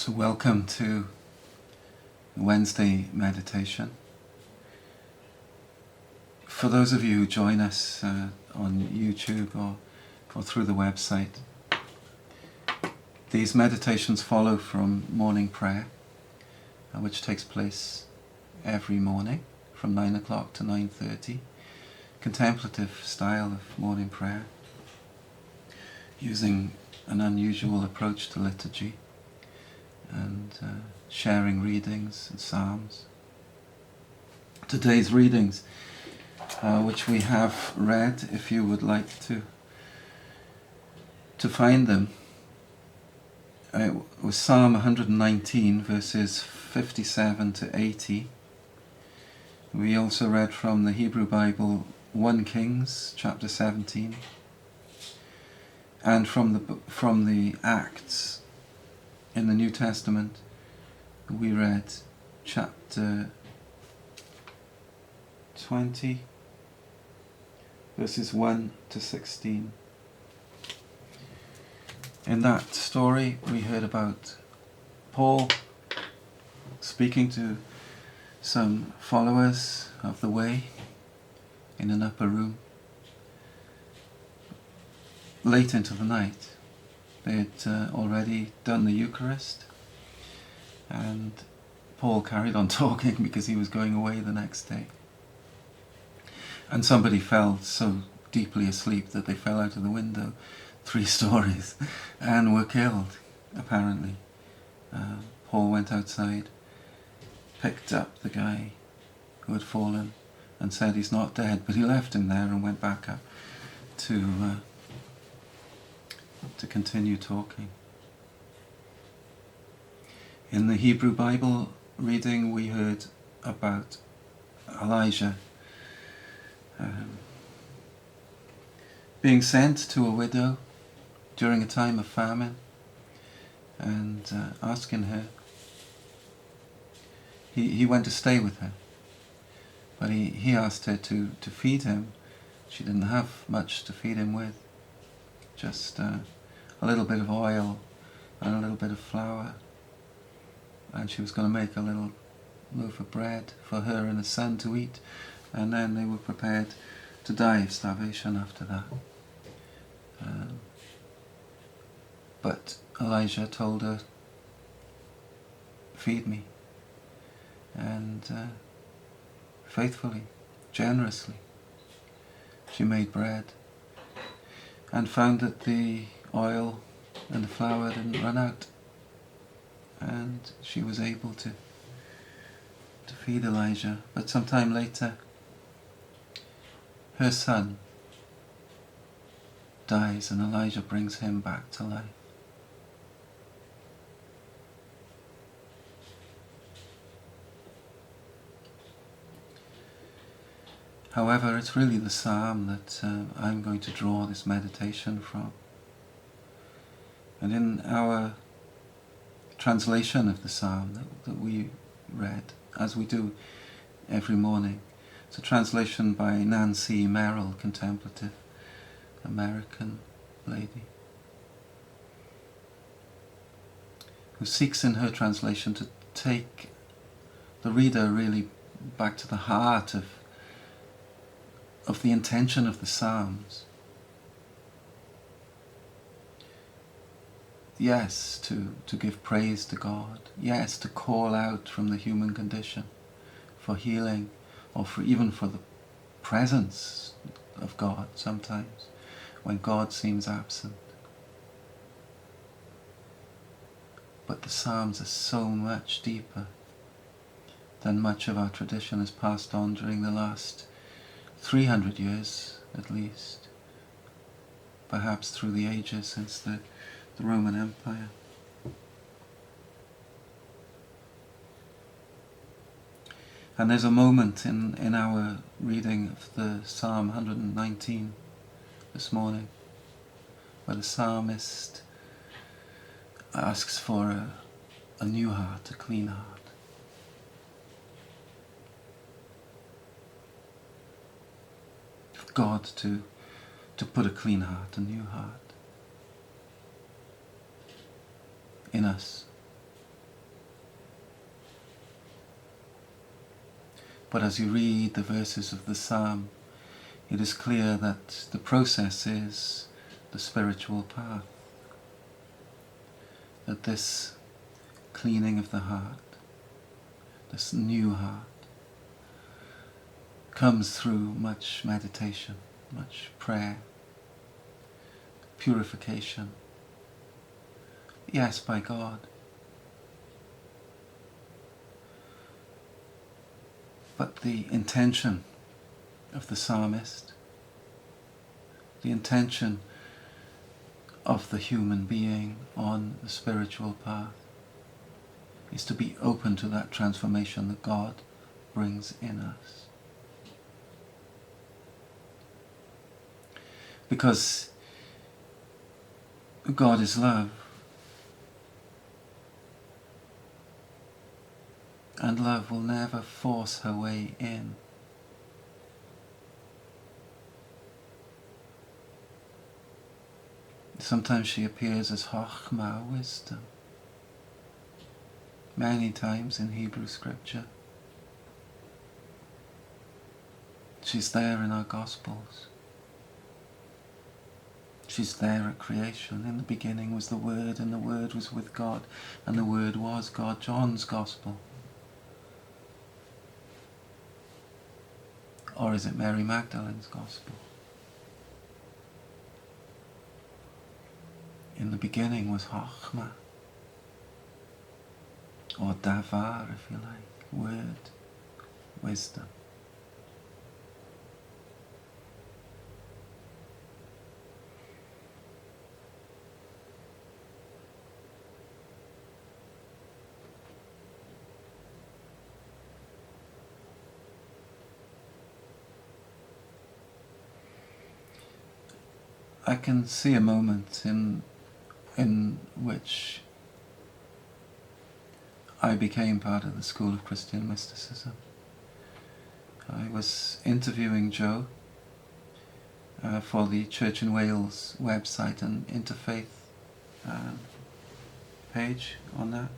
So welcome to Wednesday Meditation. For those of you who join us on YouTube or through the website, these meditations follow from morning prayer, which takes place every morning from 9 o'clock to 9:30. Contemplative style of morning prayer, using an unusual approach to liturgy and sharing readings and psalms. Today's readings, which we have read, if you would like to find them, was Psalm 119 verses 57 to 80. We also read from the Hebrew Bible 1 Kings chapter 17, and from the Acts in the New Testament we read chapter 20 verses 1 to 16. In that story we heard about Paul speaking to some followers of the way in an upper room late into the night. They had already done the Eucharist, and Paul carried on talking because he was going away the next day. And somebody fell so deeply asleep that they fell out of the window 3 stories and were killed, apparently. Paul went outside, picked up the guy who had fallen and said he's not dead, but he left him there and went back up to continue talking. In the Hebrew Bible reading we heard about Elijah being sent to a widow during a time of famine and asking her. He went to stay with her, but he asked her to feed him. She didn't have much to feed him with, just a little bit of oil and a little bit of flour, and she was going to make a little loaf of bread for her and his son to eat, and then they were prepared to die of starvation after that. But Elijah told her, feed me, and faithfully, generously, she made bread and found that the oil and the flour didn't run out, and she was able to feed Elijah. But sometime later her son dies and Elijah brings him back to life. However, it's really the psalm that I'm going to draw this meditation from. And in our translation of the psalm that we read, as we do every morning, it's a translation by Nancy Merrill, contemplative American lady, who seeks in her translation to take the reader really back to the heart of the intention of the Psalms. Yes, to give praise to God. Yes, to call out from the human condition for healing, or even for the presence of God sometimes, when God seems absent. But the Psalms are so much deeper than much of our tradition has passed on during the last 300 years at least, perhaps through the ages since the Roman Empire. And there's a moment in our reading of the Psalm 119 this morning where the psalmist asks for a new heart, a clean heart. God to put a clean heart, a new heart in us. But as you read the verses of the psalm, it is clear that the process is the spiritual path. That this cleaning of the heart, this new heart, comes through much meditation, much prayer, purification. Yes, by God. But the intention of the psalmist, the intention of the human being on the spiritual path, is to be open to that transformation that God brings in us. Because God is love, and love will never force her way in. Sometimes she appears as Chokhmah, wisdom. Many times in Hebrew scripture. She's there in our Gospels. She's there at creation. In the beginning was the Word, and the Word was with God, and the Word was God. John's Gospel. Or is it Mary Magdalene's Gospel? In the beginning was Chokhmah, or Davar, if you like, word, wisdom. I can see a moment in which I became part of the school of Christian mysticism. I was interviewing Joe for the Church in Wales website and interfaith page on that.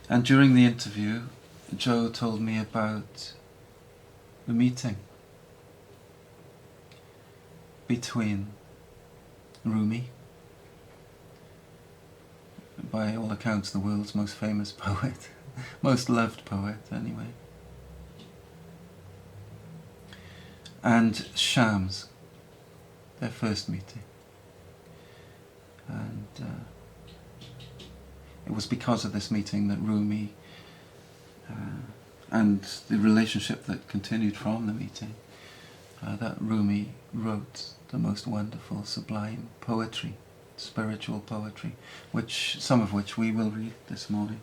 And during the interview, Joe told me about the meeting between Rumi, by all accounts the world's most famous poet, most loved poet anyway, and Shams, their first meeting. And it was because of this meeting that Rumi, and the relationship that continued from the meeting, that Rumi wrote the most wonderful, sublime poetry, spiritual poetry, some of which we will read this morning.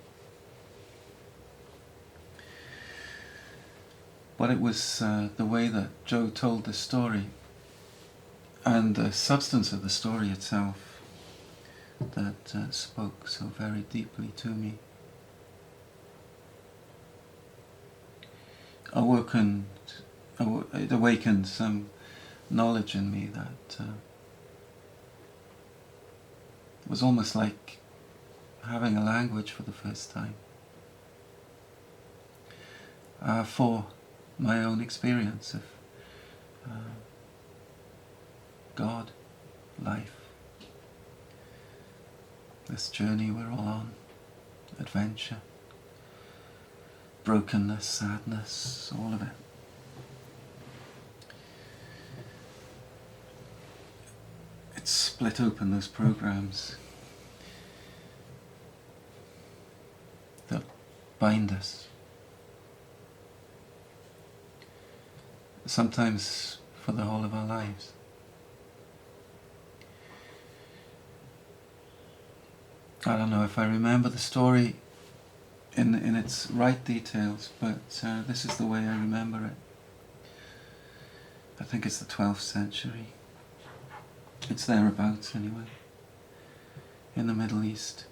But it was the way that Joe told the story and the substance of the story itself that spoke so very deeply to me. It awakened some knowledge in me that was almost like having a language for the first time for my own experience of God, life, this journey we're all on, adventure, brokenness, sadness, all of it. It's split open those programs that bind us. Sometimes for the whole of our lives. I don't know if I remember the story in its right details, but this is the way I remember it. I think it's the 12th century. It's thereabouts anyway, in the Middle East.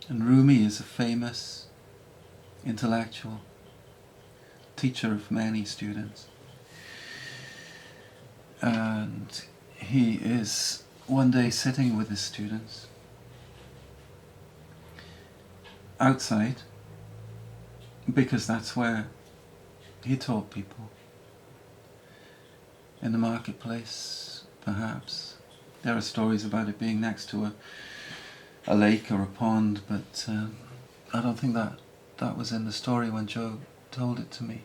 And Rumi is a famous intellectual, teacher of many students. And he is one day sitting with his students outside because that's where he taught people. In the marketplace, perhaps. There are stories about it being next to a lake or a pond, but I don't think that was in the story when Joe told it to me.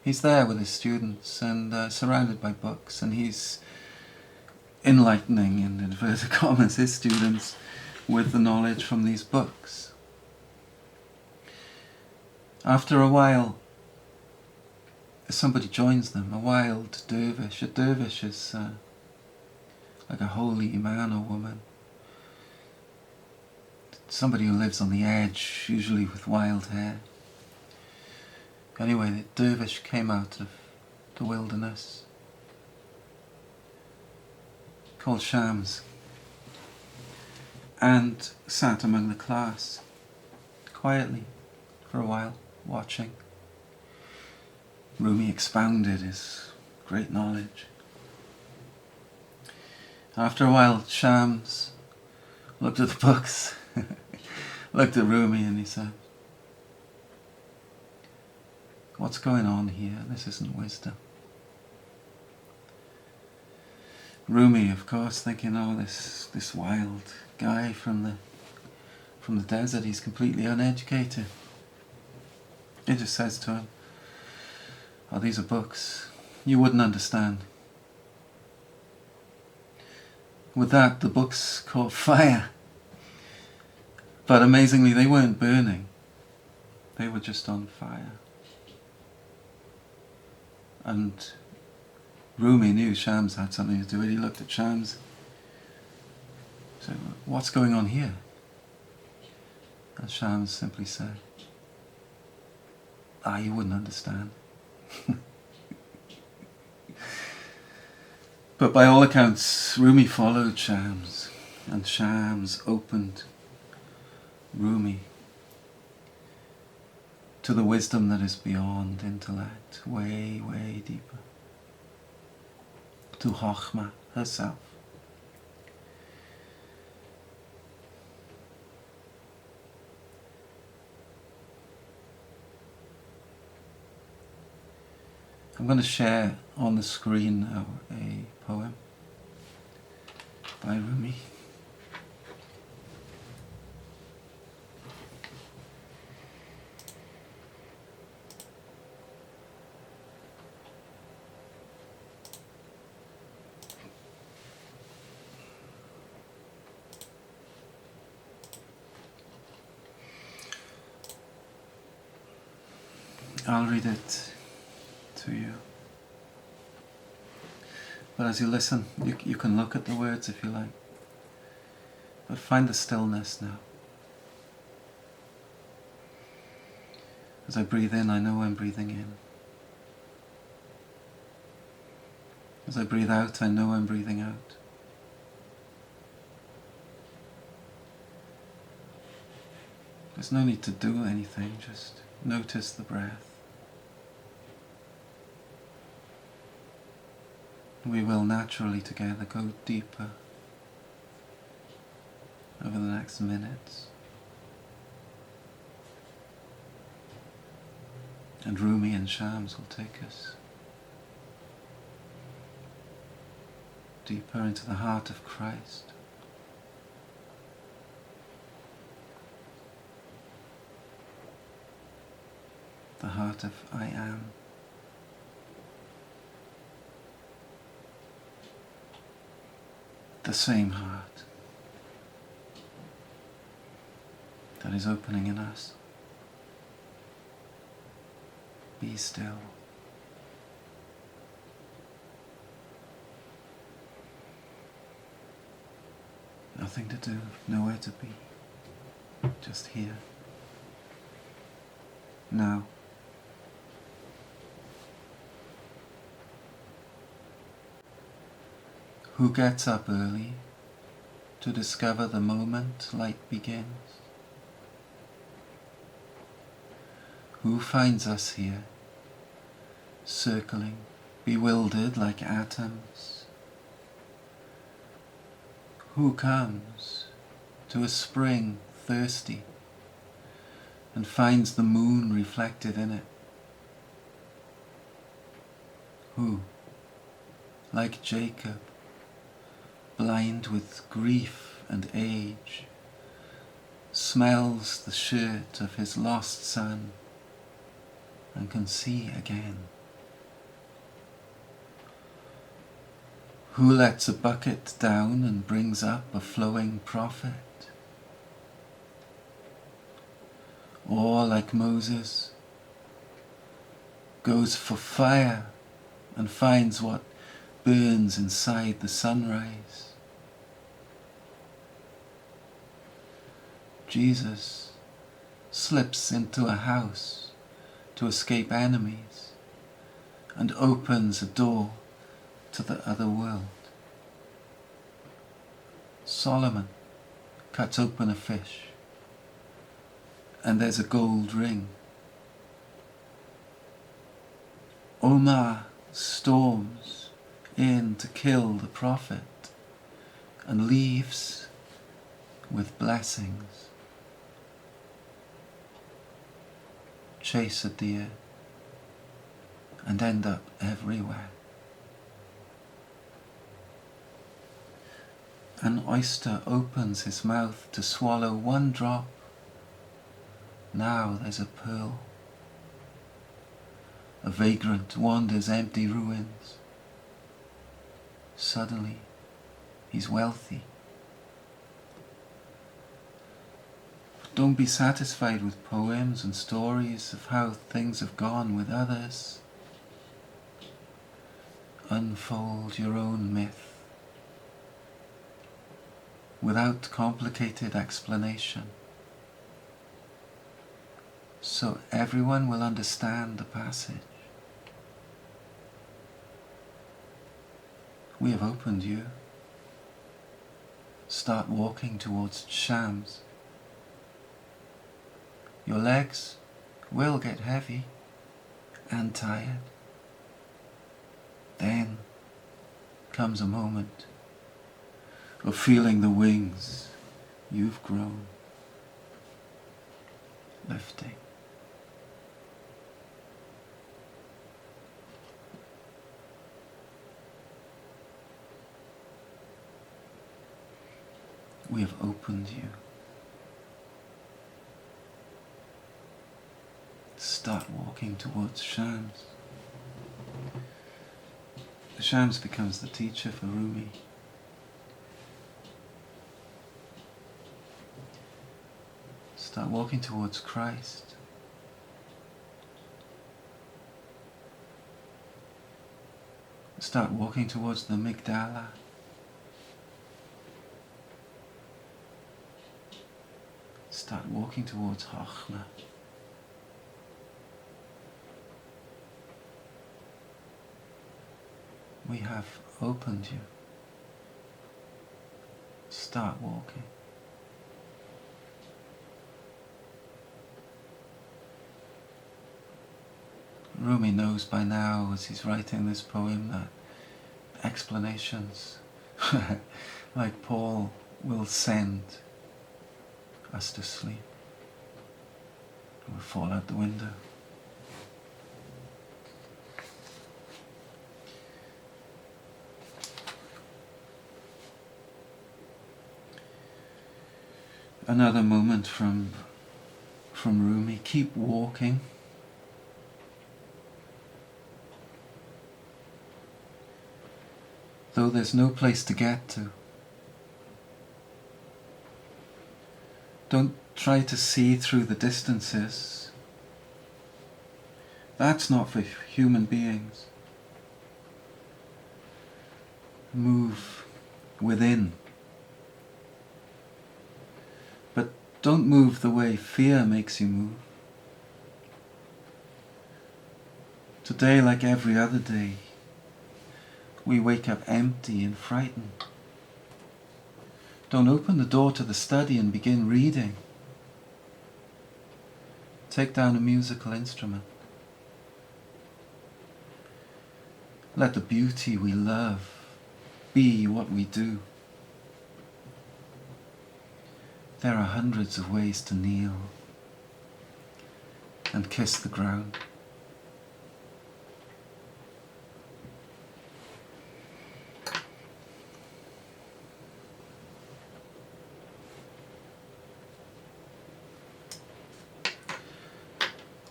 He's there with his students and surrounded by books, and he's enlightening, in inverted commas, his students with the knowledge from these books. After a while, somebody joins them, a wild dervish. A dervish is like a holy man or woman. Somebody who lives on the edge, usually with wild hair. Anyway, the dervish came out of the wilderness, called Shams, and sat among the class, quietly, for a while, watching. Rumi expounded his great knowledge. After a while, Shams looked at the books, looked at Rumi, and he said, "What's going on here? This isn't wisdom." Rumi, of course, thinking, "Oh, this wild guy from the desert, he's completely uneducated." He just says to him, "Oh, these are books. You wouldn't understand." With that, the books caught fire. But amazingly, they weren't burning. They were just on fire. And Rumi knew Shams had something to do with it. He looked at Shams and said, "What's going on here?" And Shams simply said, "You wouldn't understand." But by all accounts, Rumi followed Shams, and Shams opened Rumi to the wisdom that is beyond intellect, way, way deeper, to Chokhmah herself. I'm going to share on the screen now a poem by Rumi. I'll read it to you. But as you listen, you can look at the words if you like. But find the stillness now. As I breathe in, I know I'm breathing in. As I breathe out, I know I'm breathing out. There's no need to do anything, just notice the breath. We will naturally together go deeper over the next minutes. And Rumi and Shams will take us deeper into the heart of Christ. The heart of I am. The same heart that is opening in us. Be still. Nothing to do, nowhere to be. Just here. Now. Who gets up early to discover the moment light begins? Who finds us here, circling, bewildered like atoms? Who comes to a spring thirsty, and finds the moon reflected in it, who, like Jacob, blind with grief and age, smells the shirt of his lost son and can see again. Who lets a bucket down and brings up a flowing prophet? Or, like Moses, goes for fire and finds what burns inside the sunrise. Jesus slips into a house to escape enemies and opens a door to the other world. Solomon cuts open a fish and there's a gold ring. Omar storms in to kill the prophet and leaves with blessings. Chase a deer and end up everywhere. An oyster opens his mouth to swallow one drop. Now there's a pearl. A vagrant wanders empty ruins. Suddenly, he's wealthy. Don't be satisfied with poems and stories of how things have gone with others. Unfold your own myth without complicated explanation, so everyone will understand the passage. We have opened you. Start walking towards Shams. Your legs will get heavy and tired. Then comes a moment of feeling the wings you've grown, lifting. We have opened you. Start walking towards Shams. Shams becomes the teacher for Rumi. Start walking towards Christ. Start walking towards the Magdala. Start walking towards Chochmah. We have opened you. Start walking. Rumi knows by now, as he's writing this poem, that explanations, like Paul, will send us to sleep. We'll fall out the window. Another moment from Rumi. Keep walking. Though there's no place to get to. Don't try to see through the distances. That's not for human beings. Move within. But don't move the way fear makes you move. Today, like every other day, we wake up empty and frightened. Don't open the door to the study and begin reading. Take down a musical instrument. Let the beauty we love be what we do. There are hundreds of ways to kneel. and kiss the ground.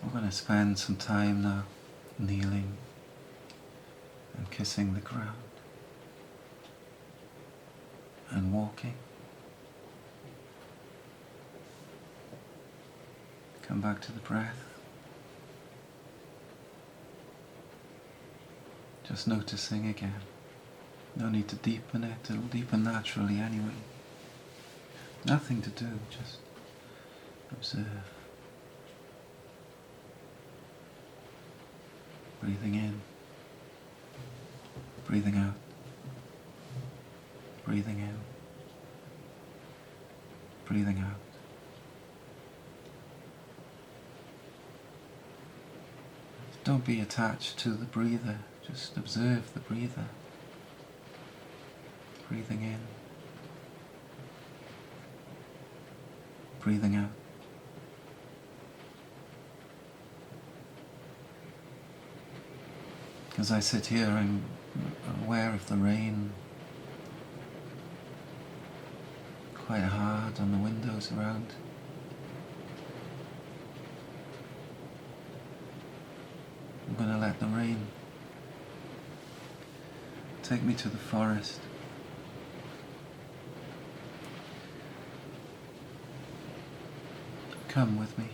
We're going to spend some time now kneeling and kissing the ground and walking. Come back to the breath. Just noticing again. No need to deepen it, it'll deepen naturally anyway. Nothing to do, just observe. Breathing in, breathing out, breathing in, breathing out. Don't be attached to the breather, just observe the breather. Breathing in, breathing out. As I sit here, I'm aware of the rain quite hard on the windows around. I'm going to let the rain take me to the forest. Come with me.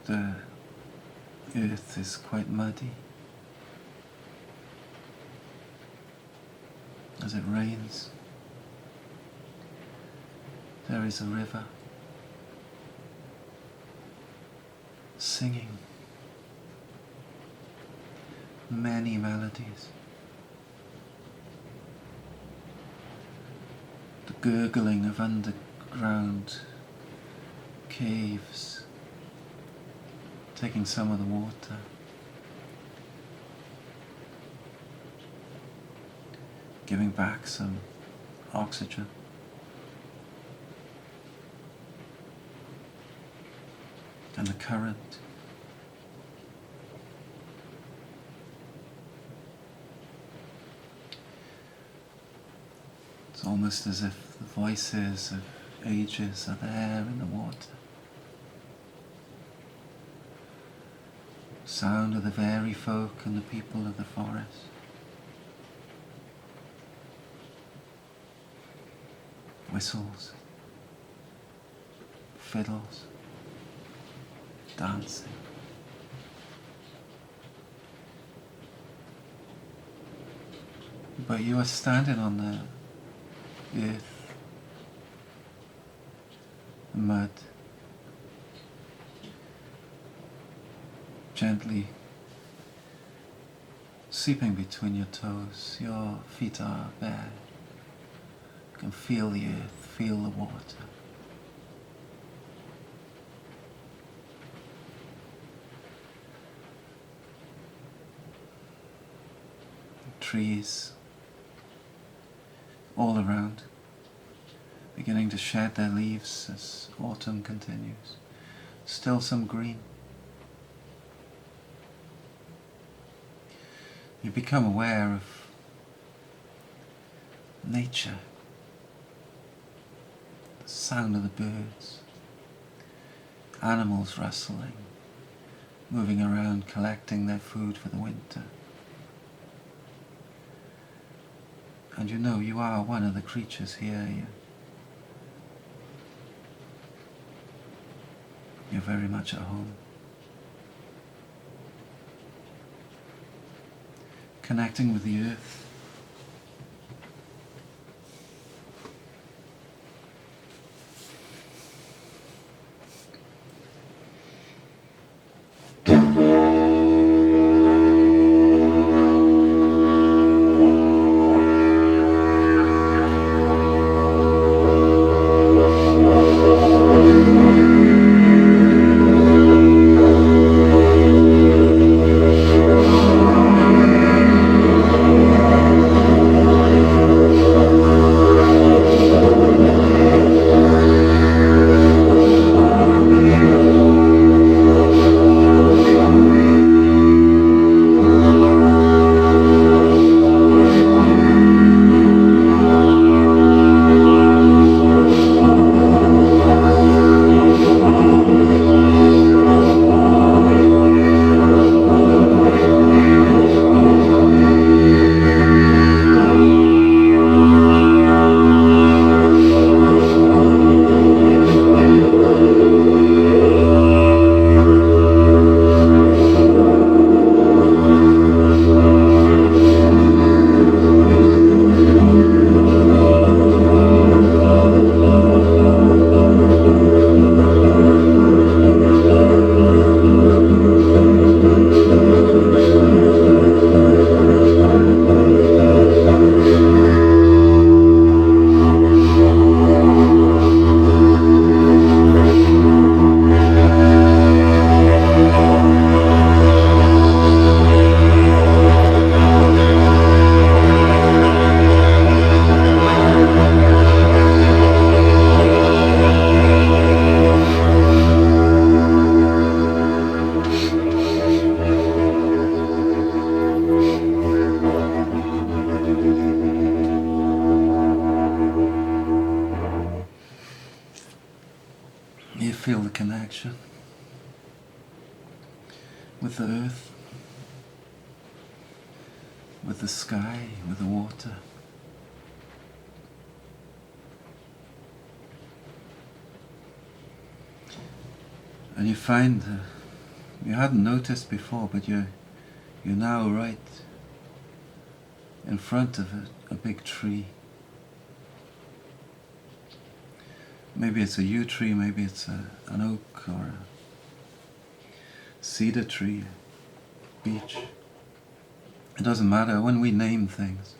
The earth is quite muddy as it rains. There is a river singing many melodies. The gurgling of underground caves taking some of the water. Giving back some oxygen. And the current. It's almost as if the voices of ages are there in the water. Sound of the fairy folk and the people of the forest. Whistles, fiddles, dancing. But you are standing on the earth, the mud, gently seeping between your toes. Your feet are bare. You can feel the earth, feel the water. Trees all around, beginning to shed their leaves as autumn continues. Still some green. You become aware of nature, the sound of the birds, animals rustling, moving around collecting their food for the winter. And you know you are one of the creatures here. You're very much at home. Connecting with the earth. feel the connection with the earth, with the sky, with the water. And you find, you hadn't noticed before, but you're now right in front of a big tree. Maybe it's a yew tree, maybe it's an oak or a cedar tree, beech. It doesn't matter. When we name things,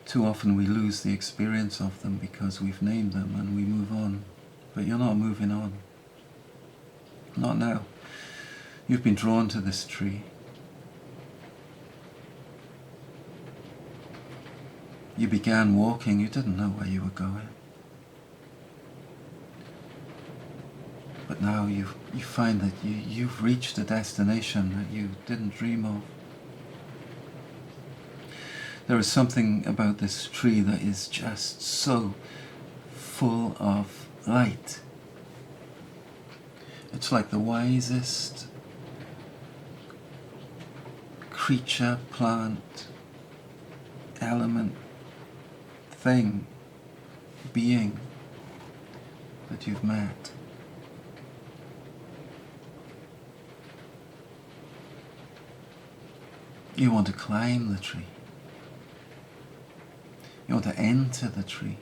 too often we lose the experience of them because we've named them and we move on. But you're not moving on. Not now. You've been drawn to this tree. You began walking, you didn't know where you were going. But now you find that you've reached a destination that you didn't dream of. There is something about this tree that is just so full of light. It's like the wisest creature, plant, element, thing, being that you've met. You want to climb the tree. You want to enter the tree.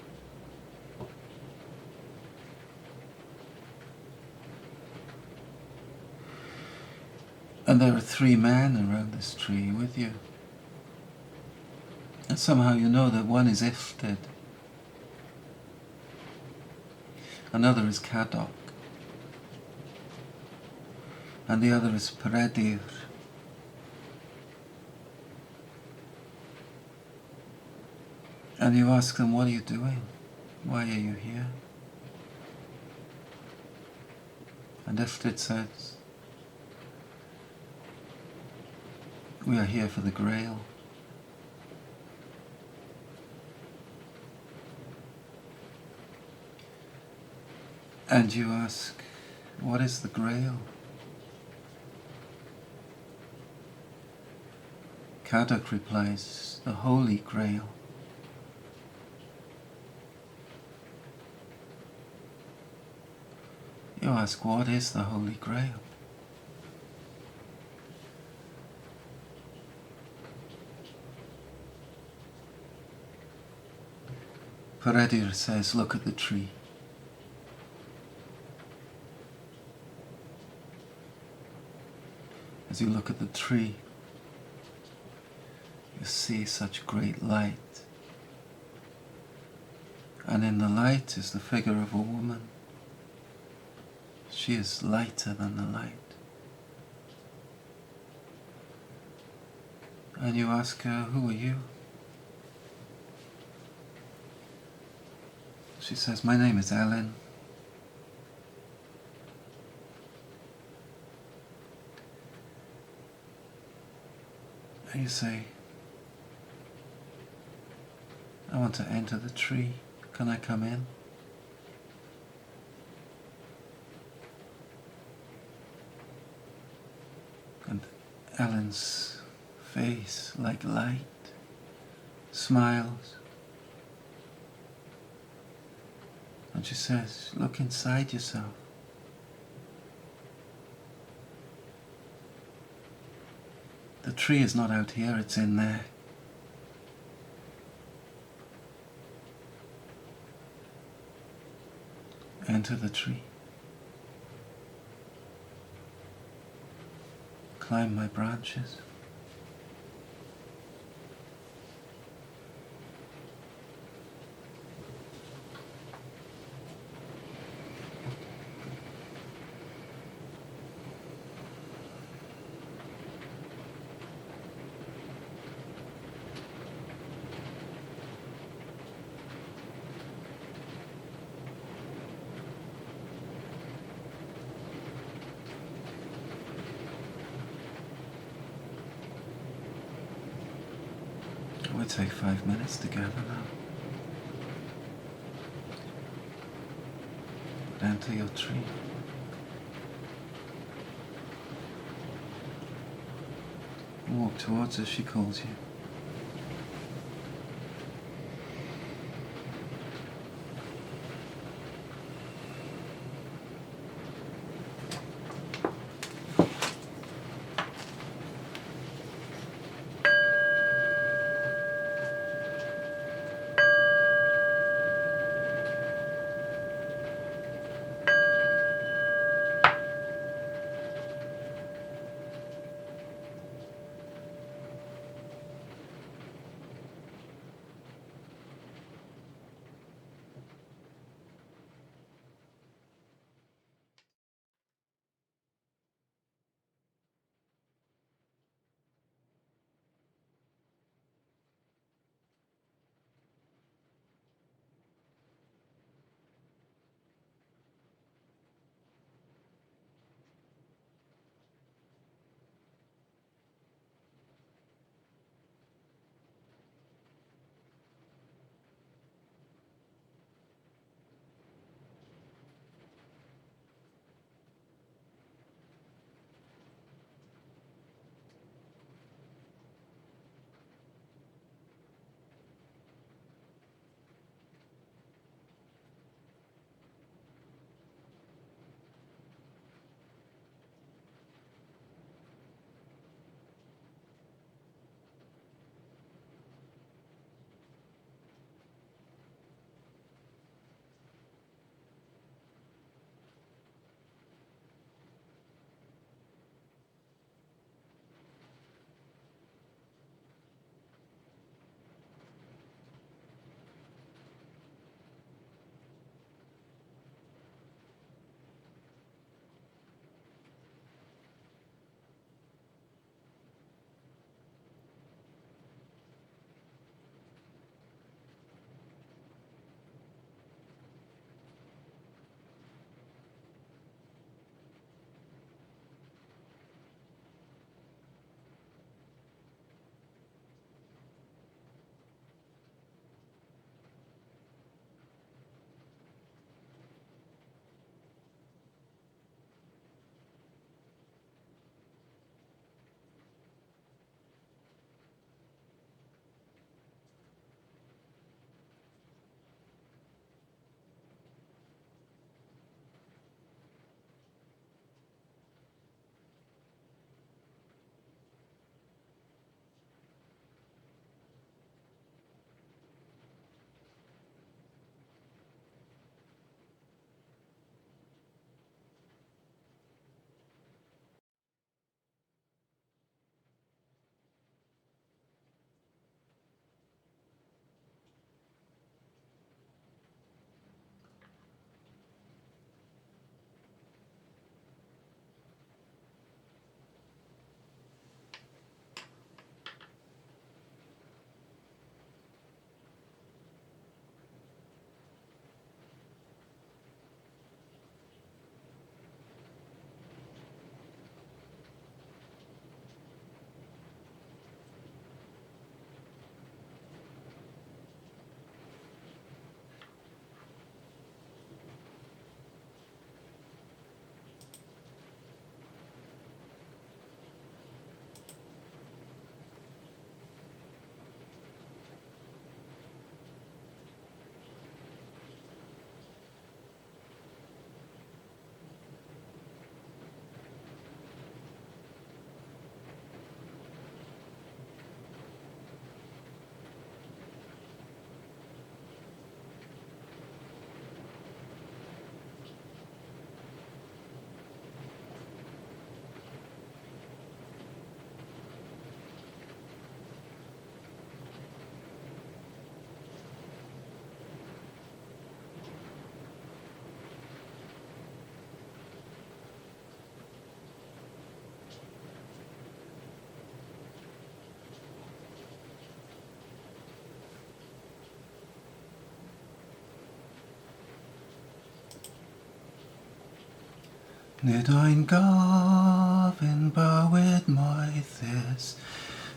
And there are 3 men around this tree with you. And somehow you know that one is Ifted, another is Kadok, and the other is Peredir. And you ask them, what are you doing? Why are you here? And Ifted says, we are here for the Grail. And you ask, what is the Grail? Kadok replies, the Holy Grail. You ask, what is the Holy Grail? Peredir says, look at the tree. As you look at the tree, you see such great light. And in the light is the figure of a woman. She is lighter than the light. And you ask her, who are you? She says, my name is Ellen. And you say, I want to enter the tree. Can I come in? And Ellen's face, like light, smiles. And she says, look inside yourself. The tree is not out here, it's in there. Enter the tree. Climb my branches. We'll take 5 minutes together now. enter your tree. Walk towards her, she calls you. Nid o'n gofyn bywyd moethus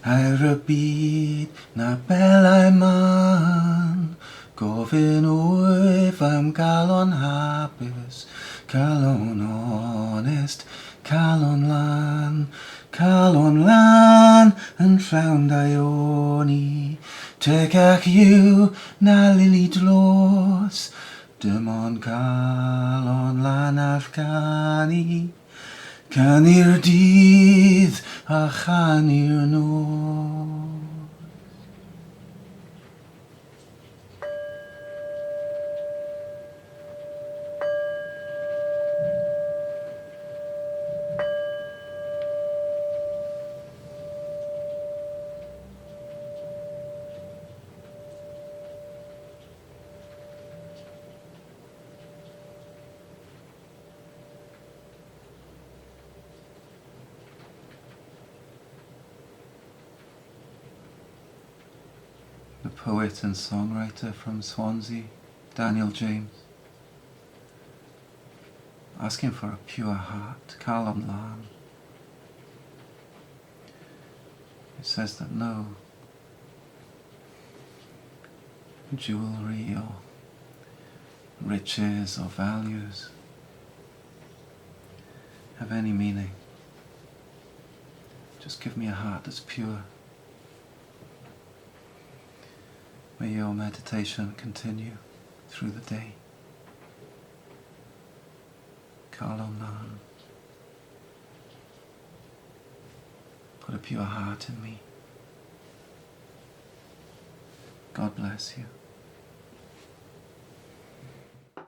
ar y byd na belai man Gofyn wyf am calon hapus, calon honest, calon lan, calon lan yn llawn daioni. Tegach yw na lili dlos, dim ond calon lan all canu. Canu'r dydd a chanu'r nos. The poet and songwriter from Swansea, Daniel James, asking for a pure heart, Calon Lan. It says that no jewelry or riches or values have any meaning. Just give me a heart that's pure. May your meditation continue through the day. Calon Lan. Put a pure heart in me. God bless you.